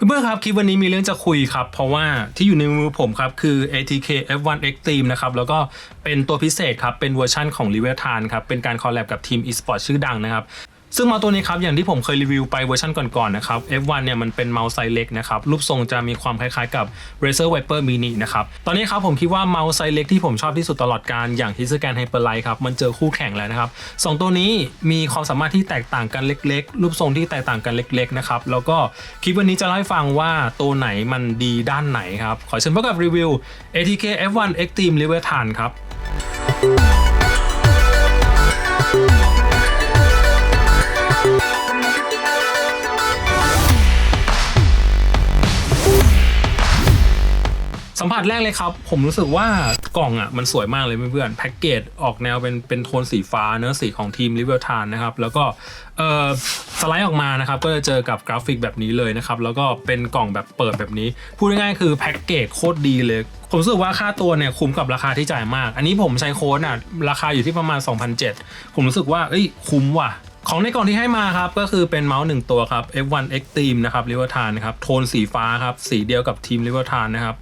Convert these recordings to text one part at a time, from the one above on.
เพื่อนๆครับคลิปวันนี้มีเรื่องจะคุยครับเพราะว่าที่อยู่ในมือผมครับคือ ATK F1 Extreme นะครับแล้วก็เป็นตัวพิเศษครับเป็นเวอร์ชั่นของ Leviathan ครับเป็นการคอลแลบกับทีม e-sport ชื่อดังนะครับซึ่งเมาส์ตัวนี้ครับอย่างที่ผมเคยรีวิวไปเวอร์ชันก่อนๆนะครับ F1 เนี่ยมันเป็นเมาส์ไซส์เล็กนะครับรูปทรงจะมีความคล้ายๆกับ Razer Viper Mini นะครับตอนนี้ครับผมคิดว่าเมาส์ไซส์เล็กที่ผมชอบที่สุดตลอดการอย่าง Hitscan Hyperlight ครับมันเจอคู่แข่งแล้วนะครับ2ตัวนี้มีความสามารถที่แตกต่างกันเล็กๆรูปทรงที่แตกต่างกันเล็กๆนะครับแล้วก็คลิปวันนี้จะเล่าให้ฟังว่าตัวไหนมันดีด้านไหนครับขอเชิญพบกับรีวิว ATK F1 Extreme Leviathan ครับสัมผัสแรกเลยครับผมรู้สึกว่ากล่องอ่ะมันสวยมากเลยเพื่อนๆแพ็กเกจออกแนวเป็นโทนสีฟ้าเนื้อสีของทีม Leviathan นะครับแล้วก็สไลด์ออกมานะครับก็จะเจอกับกราฟิกแบบนี้เลยนะครับแล้วก็เป็นกล่องแบบเปิดแบบนี้พูดง่ายๆคือแพ็กเกจโคตรดีเลยผมรู้สึกว่าค่าตัวเนี่ยคุ้มกับราคาที่จ่ายมากอันนี้ผมใช้โค้ดอ่ะราคาอยู่ที่ประมาณ 2,700 ผมรู้สึกว่าคุ้มว่ะของในกล่องที่ให้มาครับก็คือเป็นเมาส์1ตัวครับ F1 Extreme นะครับ Leviathan นะครับโทนสีฟ้าครับสีเดียวกับทีม Leviathan นะครับ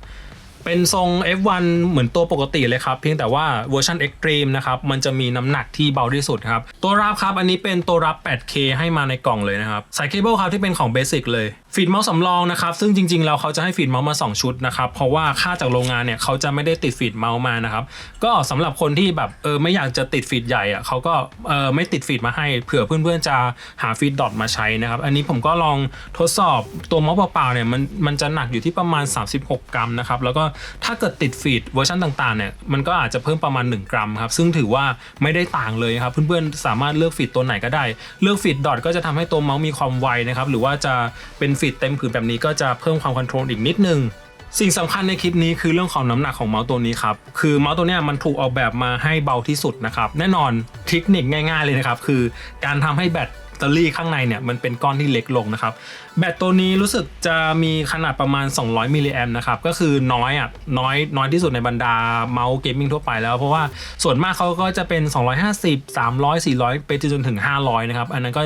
เป็นทรง F1 เหมือนตัวปกติเลยครับเพียงแต่ว่าเวอร์ชัน Extreme นะครับมันจะมีน้ำหนักที่เบาที่สุดครับตัวรับครับอันนี้เป็นตัวรับ 8K ให้มาในกล่องเลยนะครับสายเคเบิลครับที่เป็นของ Basic เลยฟีดเมาส์สำรองนะครับซึ่งจริงๆแล้วเขาจะให้ฟีดเมาส์มา2ชุดนะครับเพราะว่าค่าจากโรงงานเนี่ยเขาจะไม่ได้ติดฟีดเมาส์มานะครับก็สำหรับคนที่แบบไม่อยากจะติดฟีดใหญ่อ่ะเขาก็ไม่ติดฟีดมาให้เผื่อเพื่อนๆจะหาฟีดดอทมาใช้นะครับอันนี้ผมก็ลองทดสอบตัวเมาส์เปล่าๆเนี่ยมันจะหนักอยู่ที่ประมาณ36 กรัมนะครับแล้วก็ถ้าเกิดติดฟีดเวอร์ชันต่างๆเนี่ยมันก็อาจจะเพิ่มประมาณ1 กรัมครับซึ่งถือว่าไม่ได้ต่างเลยครับเพื่อนๆสามารถเลือกฟีดตัวไหนก็ได้เลือกฟีดดอทก็จะทำให้ตัวเมาส์มีความไวนะครับหรือว่าจะเป็นฟีดเต็มผืนแบบนี้ก็จะเพิ่มความคอนโทรลอีกนิดนึงสิ่งสำคัญในคลิปนี้คือเรื่องของน้ำหนักของเมาส์ตัวนี้ครับคือเมาส์ตัวนี้มันถูกออกแบบมาให้เบาที่สุดนะครับแน่นอนเทคนิคง่ายๆเลยนะครับคือการทำให้แบตเตอรี่ข้างในเนี่ยมันเป็นก้อนที่เล็กลงนะครับแบตตัวนี้รู้สึกจะมีขนาดประมาณ200มิลลิแอมป์นะครับก็คือน้อยที่สุดในบรรดาเมาส์เกมมิ่งทั่วไปแล้วเพราะว่าส่วนมากเขาก็จะเป็น250 300 400ไปจนถึง500นะครับอันนั้นก็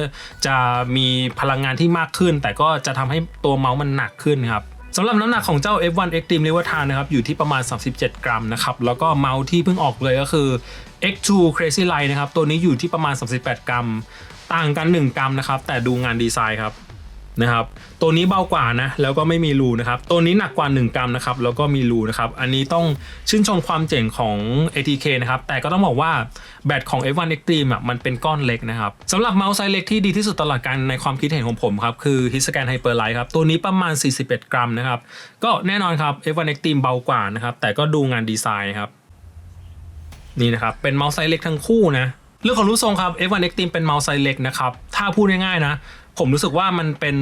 จะมีพลังงานที่มากขึ้นแต่ก็จะทำให้ตัวเมาส์มันหนักขึ้นครับสำหรับน้ำหนักของเจ้า F1 Extreme Leviathan นะครับอยู่ที่ประมาณ37 กรัมนะครับแล้วก็เมาส์ที่เพิ่งออกเลยก็คือ X2 Crazy Light นะครับตัวนี้อยู่ที่ประมาณ38 กรัมต่างกัน1 กรัมนะครับแต่ดูงานดีไซน์ครับนะครับตัวนี้เบากว่านะแล้วก็ไม่มีรูนะครับตัวนี้หนักกว่า1 กรัมนะครับแล้วก็มีรูนะครับอันนี้ต้องชื่นชมความเจ๋งของ ATK นะครับแต่ก็ต้องบอกว่าแบตของ F1 Extreme มันเป็นก้อนเล็กนะครับสำหรับเมาส์ไซส์เล็กที่ดีที่สุดตลอดการในความคิดเห็นของผมครับคือ Hitscan Hyperlight ครับตัวนี้ประมาณ41 กรัมนะครับก็แน่นอนครับ F1 Extreme เบากว่านะครับแต่ก็ดูงานดีไซน์ครับนี่นะครับเป็นเมาส์ไซส์เล็กทั้งคู่นะเรื่องของรูปทรงครับ F1 Extreme เป็นเมาส์ไซส์เล็กนะครับถ้าพูดง่ายๆนะผมรู้สึกว่ามันเป็น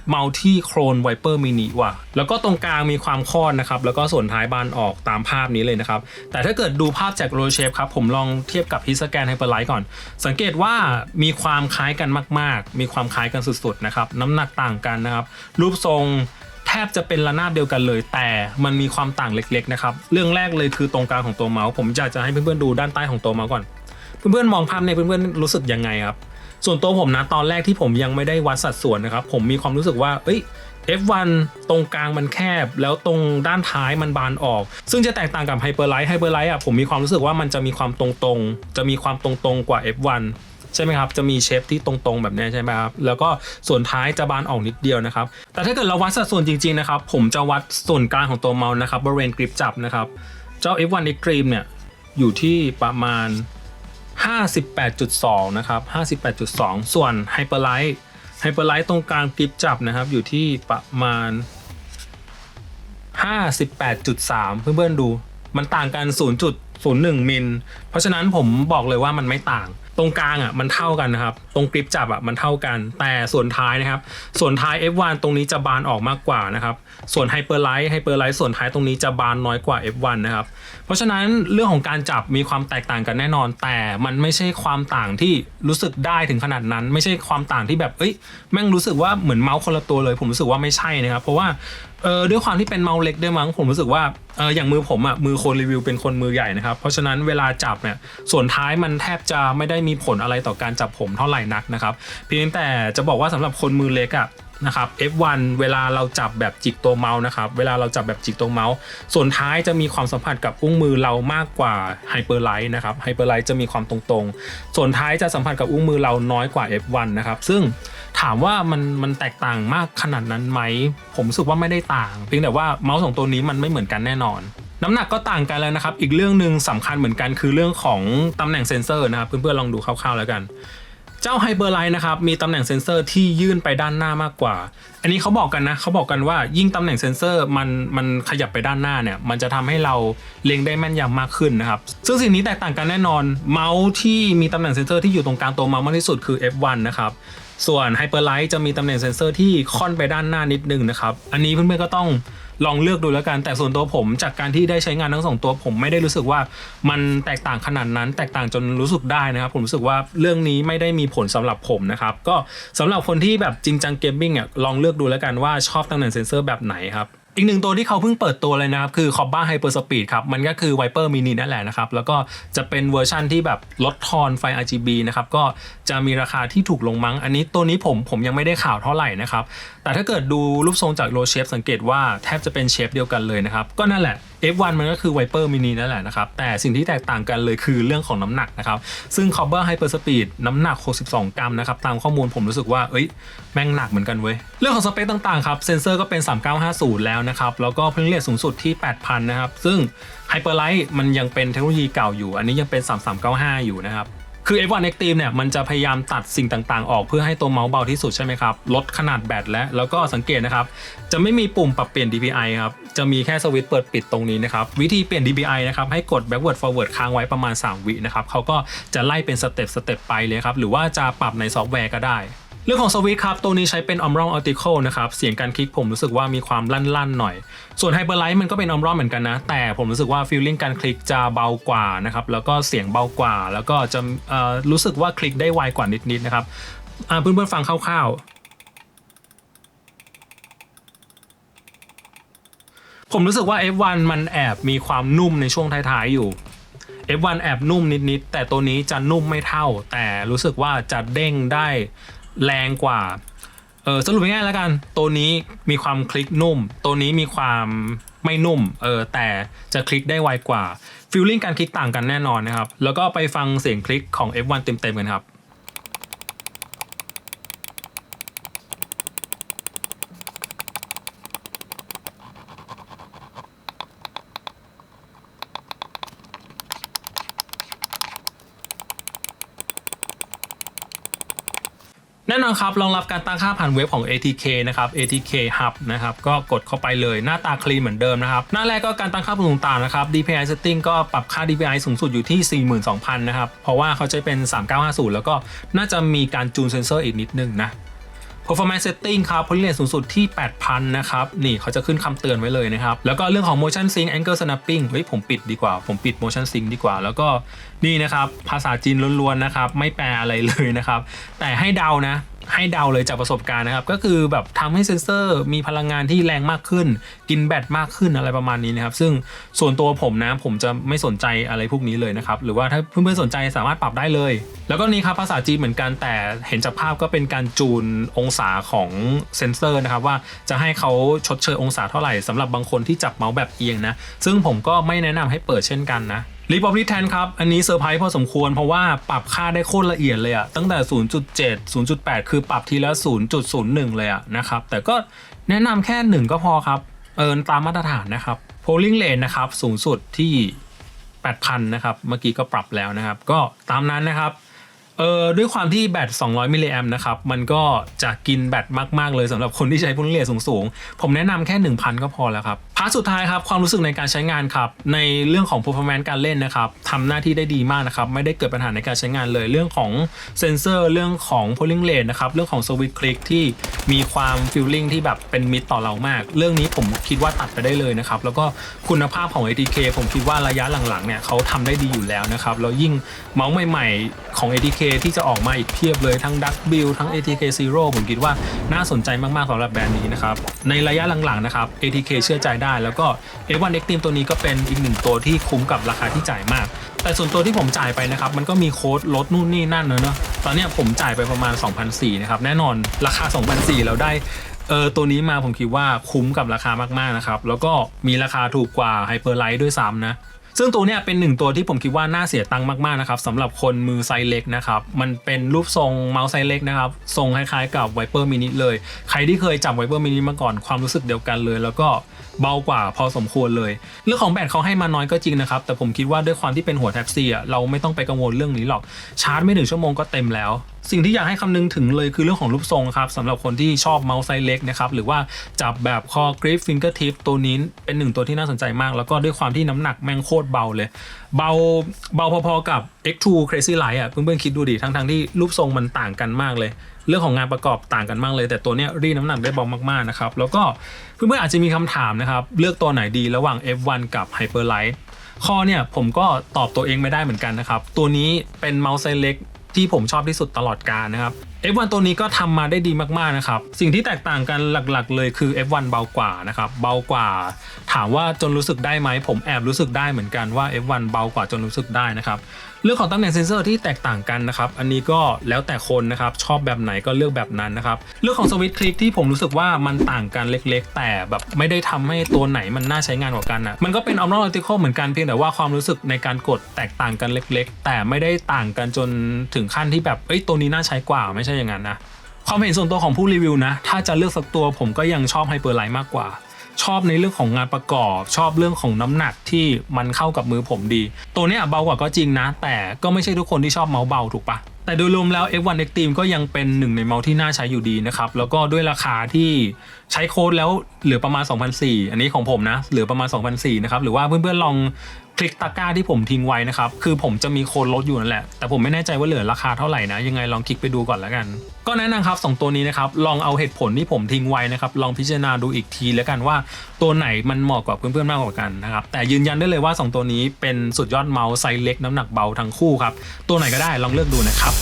เมาส์ที่โครน Viper Mini ว่ะแล้วก็ตรงกลางมีความคอดนะครับแล้วก็ส่วนท้ายบานออกตามภาพนี้เลยนะครับแต่ถ้าเกิดดูภาพจาก Roll Shape ครับผมลองเทียบกับ Hitscan Hyperlight ก่อนสังเกตว่ามีความคล้ายกันมากๆมีความคล้ายกันสุดๆนะครับน้ำหนักต่างกันนะครับรูปทรงแทบจะเป็นระนาบเดียวกันเลยแต่มันมีความต่างเล็กๆนะครับเรื่องแรกเลยคือตรงกลางของตัวเมาส์ผมอยากจะให้เพื่อนๆดูด้านใต้ของตัวเมาส์ก่อนเพื่อนๆมองภาพในเพื่อนๆรู้สึกยังไงครับส่วนตัวผมนะตอนแรกที่ผมยังไม่ได้วัดสัดส่วนนะครับผมมีความรู้สึกว่าF1 ตรงกลางมันแคบแล้วตรงด้านท้ายมันบานออกซึ่งจะแตกต่างกับ Hyperlight อ่ะผมมีความรู้สึกว่ามันจะมีความตรงจะมีความตรงกว่า F1 ใช่ไหมครับจะมีเชฟที่ตรงแบบนี้ใช่ไหมครับแล้วก็ส่วนท้ายจะบานออกนิดเดียวนะครับแต่ถ้าเกิดเราวัดสัดส่วนจริงๆนะครับผมจะวัดส่วนกลางของตัวเมาส์นะครับบริเวณกริปจับนะครับเจ้า F1 Extreme เนี่ยอยู่ที่ประมาณ58.2 นะครับ 58.2 ส่วน Hyperlight ตรงกลางกริปจับนะครับอยู่ที่ประมาณ 58.3 เพื่อนๆดูมันต่างกัน 0.01 มิลเพราะฉะนั้นผมบอกเลยว่ามันไม่ต่างตรงกลางมันเท่ากันนะครับตรงกริปจับมันเท่ากันแต่ส่วนท้ายนะครับส่วนท้าย F1 ตรงนี้จะบานออกมากกว่านะครับส่วน Hyperlight ส่วนท้ายตรงนี้จะบานน้อยกว่า F1 นะครับเพราะฉะนั้นเรื่องของการจับมีความแตกต่างกันแน่นอนแต่มันไม่ใช่ความต่างที่รู้สึกได้ถึงขนาดนั้นไม่ใช่ความต่างที่แบบแม่งรู้สึกว่าเหมือนเมาส์คนละตัวเลยผมรู้สึกว่าไม่ใช่นะครับเพราะว่าด้วยความที่เป็นเมาส์เล็กด้วยมั้งผมรู้สึกว่าอย่างมือผมมือคนรีวิวเป็นคนมือใหญ่นะครับเพราะฉะนั้นเวลาจับเนี่ยส่วนท้ายมันแทบจะไม่ได้มีผลอะไรต่อการจับผมเท่าไหร่นักนะครับเพียงแต่จะบอกว่าสำหรับคนมือเล็ก นะครับ F1 เวลาเราจับแบบจิกตัวเมาส์นะครับเวลาเราจับแบบจิกตัวเมาส์ส่วนท้ายจะมีความสัมผัสกับอุ้งมือเรามากกว่า Hyperlight นะครับ Hyperlight จะมีความตรงๆส่วนท้ายจะสัมผัสกับอุ้งมือเราน้อยกว่า F1 นะครับซึ่งถามว่ามันแตกต่างมากขนาดนั้นไหมผมรู้สึกว่าไม่ได้ต่างเพียงแต่ว่าเมาส์2ตัวนี้มันไม่เหมือนกันแน่นอนน้ำหนักก็ต่างกันแล้วนะครับอีกเรื่องหนึ่งสำคัญเหมือนกันคือเรื่องของตำแหน่งเซ็นเซอร์นะครับเพื่อนๆลองดูคร่าวๆแล้วกันเจ้า Hyperlight นะครับมีตำแหน่งเซ็นเซอร์ที่ยื่นไปด้านหน้ามากกว่าอันนี้เขาบอกกันนะเขาบอกกันว่ายิ่งตำแหน่งเซ็นเซอร์มันขยับไปด้านหน้าเนี่ยมันจะทำให้เราเล็งได้แม่นยำมากขึ้นนะครับซึ่งสิ่งนี้แตกต่างกันแน่นอนเมาส์ที่มีตำแหน่งเซ็นเซอร์ที่อยู่ตรงกลางตัวเมาส์มากที่สุดคือ F1 นะครับส่วน Hyperlight จะมีตำแหน่งเซ็นเซอร์ที่ค่อนไปด้านหน้านิดนึงนะครับอันนี้เพื่อนๆก็ต้องลองเลือกดูแล้วกันแต่ส่วนตัวผมจากการที่ได้ใช้งานทั้ง2ตัวผมไม่ได้รู้สึกว่ามันแตกต่างขนาดนั้นแตกต่างจนรู้สึกได้นะครับผมรู้สึกว่าเรื่องนี้ไม่ได้มีผลสำหรับผมนะครับก็สำหรับคนที่แบบจริงจังเกมมิ่งลองเลือกดูแล้วกันว่าชอบตำแหน่งเซ็นเซอร์แบบไหนครับอีกหนึ่งตัวที่เขาเพิ่งเปิดตัวเลยนะครับคือ Cobra Hyper Speed ครับมันก็คือ Viper Mini นั่นแหละนะครับแล้วก็จะเป็นเวอร์ชั่นที่แบบลดทอนไฟ RGB นะครับก็จะมีราคาที่ถูกลงมั้งอันนี้ตัวนี้ผมยังไม่ได้ข่าวเท่าไหร่นะครับแต่ถ้าเกิดดูรูปทรงจากโลเชฟสังเกตว่าแทบจะเป็นเชฟเดียวกันเลยนะครับก็นั่นแหละ F1 มันก็คือ Viper Mini นั่นแหละนะครับแต่สิ่งที่แตกต่างกันเลยคือเรื่องของน้ำหนักนะครับซึ่ง Cobra Hyper Speed น้ำหนัก62กรัมนะครับตามข้อมูลผมรู้สึกว่าแม่งหนักเหมือนกันเว้ยเรื่องของสเปคต่างๆครับเซนเซอร์ก็เป็น3950แล้วนะครับแล้วก็พลังเรียกสูงสุดที่ 8,000 นะครับซึ่ง Hyperlight มันยังเป็นเทคโนโลยีเก่าอยู่อันนี้ยังเป็น3395อยู่นะครับคือ F1 Extreme เนี่ยมันจะพยายามตัดสิ่งต่างๆออกเพื่อให้ตัวเมาส์เบาที่สุดใช่ไหมครับลดขนาดแบตแล้วก็สังเกตนะครับจะไม่มีปุ่มปรับเปลี่ยน DPI ครับจะมีแค่สวิตช์เปิดปิดตรงนี้นะครับวิธีเปลี่ยน DPI นะครับให้กด backward forward ค้างไว้ประมาณ3วินะครับเขาก็จะไล่เป็นสเต็ปไปเลยครับหรือว่าจะปรับในซอฟต์แวร์ก็ได้เรื่องของสวิตช์ครับตัวนี้ใช้เป็น Omron Optical นะครับเสียงการคลิกผมรู้สึกว่ามีความลั่นๆหน่อยส่วน Hyperlight มันก็เป็น Omron เหมือนกันนะแต่ผมรู้สึกว่า feeling การคลิกจะเบากว่านะครับแล้วก็เสียงเบากว่าแล้วก็จะรู้สึกว่าคลิกได้ไวกว่านิดๆนะครับเพื่อนๆฟังคร่าวๆผมรู้สึกว่า F1 มันแอบมีความนุ่มในช่วงท้ายๆอยู่ F1 แอบนุ่มนิดๆแต่ตัวนี้จะนุ่มไม่เท่าแต่รู้สึกว่าจะเด้งได้แรงกว่าสรุปง่ายๆแล้วกันตัวนี้มีความคลิกนุ่มตัวนี้มีความไม่นุ่มแต่จะคลิกได้ไวกว่าฟีลลิ่งการคลิกต่างกันแน่นอนนะครับแล้วก็ไปฟังเสียงคลิกของ F1 เต็มๆกันครับแน่นอนครับรองรับการตั้งค่าผ่านเว็บของ ATK นะครับ ATK Hub นะครับก็กดเข้าไปเลยหน้าตาคลีนเหมือนเดิมนะครับหน้าแรกก็การตั้งค่าปุ่มต่างๆนะครับ DPI setting ก็ปรับค่า DPI สูงสุดอยู่ที่ 42,000 นะครับเพราะว่าเขาจะเป็น3950แล้วก็น่าจะมีการจูนเซนเซอร์อีกนิดนึงนะ Performance Setting ครับ Poly Rate สูงสุดที่ 8,000 นะครับนี่เขาจะขึ้นคำเตือนไว้เลยนะครับแล้วก็เรื่องของ Motion Sync Angle Snapping ผมปิดดีกว่าผมปิด Motion Sync ดีกว่าแล้วก็นี่นะครับภาษาจีนล้วนๆนะครับไม่แปลอะไรเลยนะครับแต่ให้เดาเลยจากประสบการณ์นะครับก็คือแบบทำให้เซ็นเซอร์มีพลังงานที่แรงมากขึ้นกินแบตมากขึ้นอะไรประมาณนี้นะครับซึ่งส่วนตัวผมนะผมจะไม่สนใจอะไรพวกนี้เลยนะครับหรือว่าถ้าเพื่อนๆสนใจสามารถปรับได้เลยแล้วก็นี่ครับภาษาจีนเหมือนกันแต่เห็นจากภาพก็เป็นการจูนองศาของเซ็นเซอร์นะครับว่าจะให้เขาชดเชยองศาเท่าไหร่สำหรับบางคนที่จับเมาส์แบบเอียงนะซึ่งผมก็ไม่แนะนำให้เปิดเช่นกันนะRepublic 10 ครับอันนี้เซอร์ไพรส์พอสมควรเพราะว่าปรับค่าได้โคตรละเอียดเลยอะตั้งแต่ 0.7 0.8 คือปรับทีละ 0.01 เลยอะนะครับแต่ก็แนะนำแค่ 1 ก็พอครับตามมาตรฐานนะครับ Polling Rate นะครับสูงสุดที่ 8,000 นะครับเมื่อกี้ก็ปรับแล้วนะครับก็ตามนั้นนะครับด้วยความที่แบต200มิลลิแอมป์นะครับมันก็จะกินแบตมากๆเลยสำหรับคนที่ใช้พลังงานสูงๆผมแนะนำแค่ 1,000 ก็พอแล้วครับพาร์ทสุดท้ายครับความรู้สึกในการใช้งานครับในเรื่องของ performance การเล่นนะครับทำหน้าที่ได้ดีมากนะครับไม่ได้เกิดปัญหาในการใช้งานเลยเรื่องของเซนเซอร์เรื่องของ polling rate นะครับเรื่องของ switch click ที่มีความ feeling ที่แบบเป็นมิตรต่อเรามากเรื่องนี้ผมคิดว่าตัดไปได้เลยนะครับแล้วก็คุณภาพของ ATK ผมคิดว่าระยะหลังๆเนี่ยเขาทำได้ดีอยู่แล้วนะครับแล้วยิ่งเมาส์ใหม่ๆของ ATK ที่จะออกมาอีกเพียบเลยทั้ง Duck Build ทั้ง ATK Zero ผมคิดว่าน่าสนใจมากๆสำหรับแบรนด์นี้นะครับในระยะหลังๆนะครับ ATK เชื่อใจได้แล้วก็ F1 Extreme ตัวนี้ก็เป็นอีกหนึ่งตัวที่คุ้มกับราคาที่จ่ายมากแต่ส่วนตัวที่ผมจ่ายไปนะครับมันก็มีโค้ดลดนู่นนี่นั่นเนอะตอนนี้ผมจ่ายไปประมาณ 2,400 นะครับแน่นอนราคา 2,400 เราได้ ตัวนี้มาผมคิดว่าคุ้มกับราคามากๆนะครับแล้วก็มีราคาถูกกว่า Hyperlight ด้วยซ้ำนะซึ่งตัวเนี้ยเป็นหนึ่งตัวที่ผมคิดว่าน่าเสียตังค์มากๆนะครับสำหรับคนมือไซส์เล็กนะครับมันเป็นรูปทรงเมาส์ไซส์เล็กนะครับทรงคล้ายๆกับ Viper Mini เลยใครที่เคยจับ Viper Mini มาก่อนความรู้สึกเดียวกันเลยแล้วก็เบากว่าพอสมควรเลยเรื่องของแบตเขาให้มาน้อยก็จริงนะครับแต่ผมคิดว่าด้วยความที่เป็นหัว Type C อ่ะเราไม่ต้องไปกังวลเรื่องนี้หรอกชาร์จไม่ถึงชั่วโมงก็เต็มแล้วสิ่งที่อยากให้คำนึงถึงเลยคือเรื่องของรูปทรงครับสำหรับคนที่ชอบเมาส์ไซส์เล็กนะครับหรือว่าจับแบบคอกริปฟิงเกอร์ทิปตัวนี้เป็นหนึ่งตัวที่น่าสนใจมากแล้วก็ด้วยความที่น้ำหนักแม่งโคตรเบาเลยเบาพอๆกับ X2 Crazy Light อ่ะเพื่อนๆคิดดูดิทั้งที่รูปทรงมันต่างกันมากเลยเรื่องของงานประกอบต่างกันมากเลยแต่ตัวเนี้ยรีดน้ำหนักได้เบามากๆนะครับแล้วก็เพื่อนๆอาจจะมีคำถามนะครับเลือกตัวไหนดีระหว่าง F1 กับ Hyperlight ข้อเนี่ยผมก็ตอบตัวเองไม่ได้เหมือนกันนะครับตัวนี้เป็นเมาส์ไซส์เล็กที่ผมชอบที่สุดตลอดกาลนะครับ F1 ตัวนี้ก็ทำมาได้ดีมากๆนะครับสิ่งที่แตกต่างกันหลักๆเลยคือ F1 เบากว่านะครับเบากว่าถามว่าจนรู้สึกได้ไหมผมแอบรู้สึกได้เหมือนกันว่า F1 เบากว่าจนรู้สึกได้นะครับเรื่องของตำแหน่งเซ็นเซอร์ที่แตกต่างกันนะครับอันนี้ก็แล้วแต่คนนะครับชอบแบบไหนก็เลือกแบบนั้นนะครับเรื่องของสวิตช์คลิกที่ผมรู้สึกว่ามันต่างกันเล็กๆแต่แบบไม่ได้ทำให้ตัวไหนมันน่าใช้งานกว่ากันอ่ะมันก็เป็น optional เหมือนกันเพียงแต่ว่าความรู้สึกในการกดแตกต่างกันเล็กๆแต่ไม่ได้ต่างกันจนถึงขั้นที่แบบตัวนี้น่าใช้กว่าไม่ใช่อย่างนั้นนะความเห็นส่วนตัวของผู้รีวิวนะถ้าจะเลือกสักตัวผมก็ยังชอบ Hyperlight มากกว่าชอบในเรื่องของงานประกอบชอบเรื่องของน้ำหนักที่มันเข้ากับมือผมดีตัวเนี้ยเบากว่าก็จริงนะแต่ก็ไม่ใช่ทุกคนที่ชอบเมาส์เบาถูกปะแต่โดยรวมแล้ว F1 Extreme ก็ยังเป็นหนึ่งในเมาส์ที่น่าใช้อยู่ดีนะครับแล้วก็ด้วยราคาที่ใช้โค้ดแล้วเหลือประมาณ 2,400 อันนี้ของผมนะเหลือประมาณ 2,400 นะครับหรือว่าเพื่อนๆลองคลิกตะกร้าที่ผมทิ้งไว้นะครับคือผมจะมีโค้ดลดอยู่นั่นแหละแต่ผมไม่แน่ใจว่าเหลือราคาเท่าไหร่นะยังไงลองคลิกไปดูก่อนแล้วกันก็แนะนำครับ2ตัวนี้นะครับลองเอาเหตุผลที่ผมทิ้งไว้นะครับลองพิจารณาดูอีกทีแล้วกันว่าตัวไหนมันเหมาะกับเพื่อนๆมากกว่ากันนะครับแต่ยืนยันได้เลยว่า2ตัวนี้เป็นสุดยอดเมาส์ไซส์เล็กน้ำหนักเบาทั้งคู่ครับตัวไหนก็ได้ลองเลือกดูนะครับ